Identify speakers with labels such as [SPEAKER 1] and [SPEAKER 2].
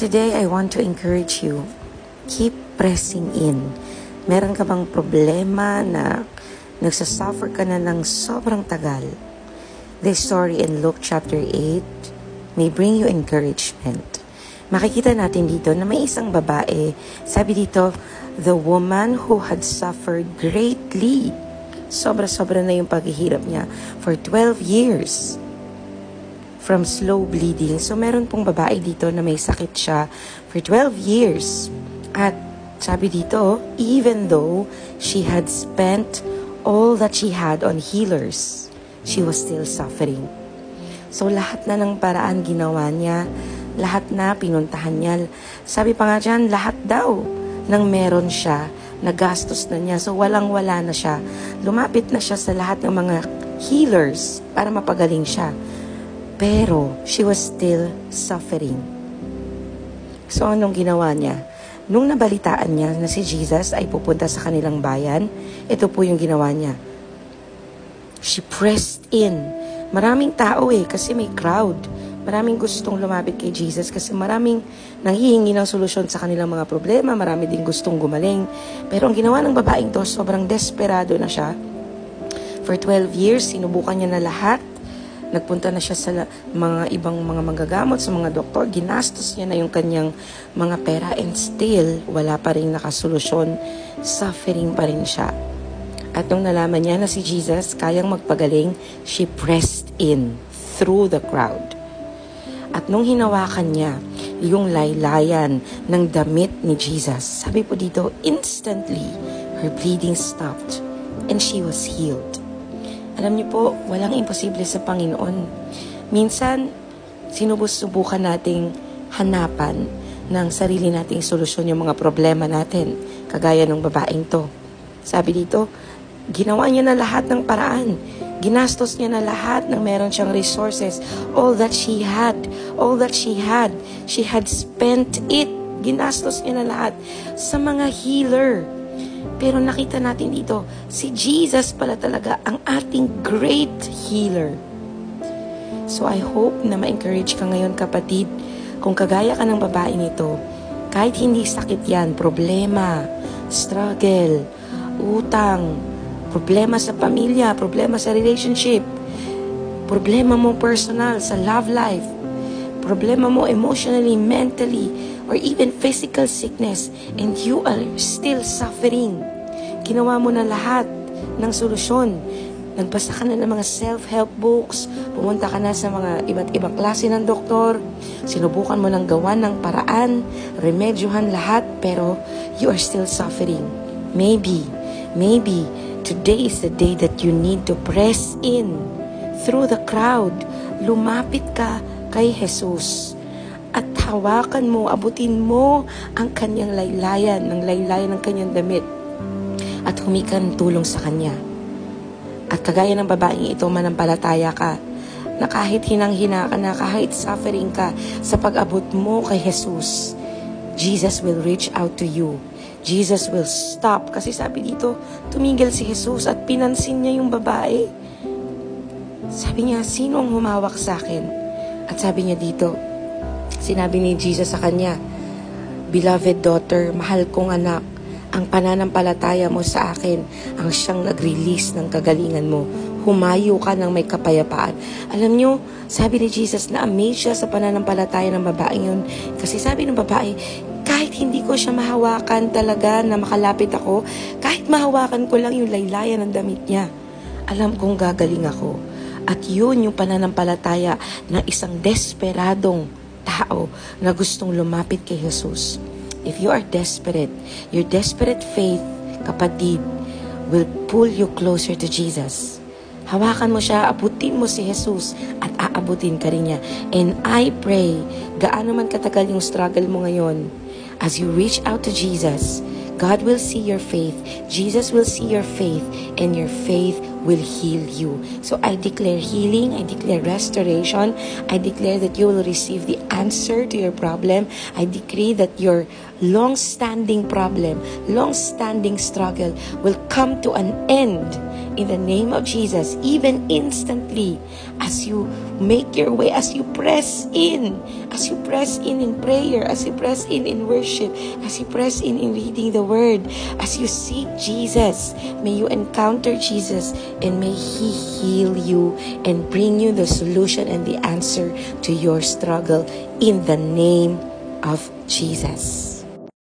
[SPEAKER 1] Today, I want to encourage you, keep pressing in. Meron ka bang problema na nagsasuffer ka na ng sobrang tagal? This story in Luke chapter 8 may bring you encouragement. Makikita natin dito na may isang babae. Sabi dito, the woman who had suffered greatly. Sobra-sobra na yung paghihirap niya for 12 years. From slow bleeding. So, meron pong babae dito na may sakit siya for 12 years. At sabi dito, even though she had spent all that she had on healers, she was still suffering. So, lahat na ng paraan ginawa niya, lahat na pinuntahan niya. Sabi pa nga dyan, lahat daw ng meron siya, nagastos na niya. So, walang-wala na siya. Lumapit na siya sa lahat ng mga healers para mapagaling siya. Pero, she was still suffering. So, anong ginawa niya? Nung nabalitaan niya na si Jesus ay pupunta sa kanilang bayan, ito po yung ginawa niya. She pressed in. Maraming tao kasi may crowd. Maraming gustong lumapit kay Jesus kasi maraming nanghihingi ng solusyon sa kanilang mga problema. Marami din gustong gumaling. Pero ang ginawa ng babaeng to, sobrang desperado na siya. For 12 years, sinubukan niya na lahat. Nagpunta na siya sa mga ibang mga manggagamot, sa mga doktor. Ginastos niya na yung kanyang mga pera and still, wala pa rin nakasolusyon. Suffering pa rin siya. At nung nalaman niya na si Jesus kayang magpagaling, she pressed in through the crowd. At nung hinawakan niya yung laylayan ng damit ni Jesus, sabi po dito, instantly, her bleeding stopped and she was healed. Alam niyo po, walang imposible sa Panginoon. Minsan, sinubukan nating hanapan ng sarili nating solusyon yung mga problema natin, kagaya ng babaeng to. Sabi dito, ginawa niya na lahat ng paraan. Ginastos niya na lahat ng meron siyang resources. All that she had, she had spent it. Ginastos niya na lahat sa mga healer. Pero nakita natin dito, si Jesus pala talaga ang ating great healer. So I hope na ma-encourage ka ngayon kapatid, kung kagaya ka ng babae nito, kahit hindi sakit yan, problema, struggle, utang, problema sa pamilya, problema sa relationship, problema mo personal sa love life, problema mo emotionally, mentally, or even physical sickness, and you are still suffering. Ginawa mo na lahat ng solusyon. Nagbasa ka na ng mga self-help books, pumunta ka na sa mga iba't ibang klase ng doktor, sinubukan mo ng gawan ng paraan, remedyohan lahat, pero you are still suffering. Maybe, today is the day that you need to press in through the crowd. Lumapit ka kay Jesus at hawakan mo, abutin mo ang kanyang laylayan, ng kanyang damit at humikan tulong sa kanya. At kagaya ng babaeng ito, manampalataya ka na kahit hinang-hina ka na, kahit suffering ka, sa pag-abot mo kay Jesus, Jesus will reach out to you. Jesus will stop. Kasi sabi dito, tumigil si Jesus at pinansin niya yung babae. Sabi niya, sino ang humawak sa akin? At sabi niya dito, sinabi ni Jesus sa kanya, beloved daughter, mahal kong anak, ang pananampalataya mo sa akin ang siyang nag-release ng kagalingan mo. Humayo ka ng may kapayapaan. Alam niyo, sabi ni Jesus, na-amaze siya sa pananampalataya ng babaeng yun. Kasi sabi ng babae, kahit hindi ko siya mahawakan talaga na makalapit ako, kahit mahawakan ko lang yung laylayan ng damit niya, alam kong gagaling ako. At yun yung pananampalataya ng isang desperadong tao na gustong lumapit kay Jesus. If you are desperate, your desperate faith, kapatid, will pull you closer to Jesus. Hawakan mo siya, abutin mo si Jesus at aabutin ka rin niya. And I pray, gaano man katagal yung struggle mo ngayon, as you reach out to Jesus, God will see your faith, Jesus will see your faith, and your faith will heal you. So I declare healing, I declare restoration, I declare that you will receive the answer to your problem. I decree that your long-standing problem, long-standing struggle will come to an end in the name of Jesus, even instantly, as you make your way, as you press in prayer, as you press in worship, as you press in reading the word, as you seek Jesus, may you encounter Jesus, and may He heal you and bring you the solution and the answer to your struggle in the name of Jesus.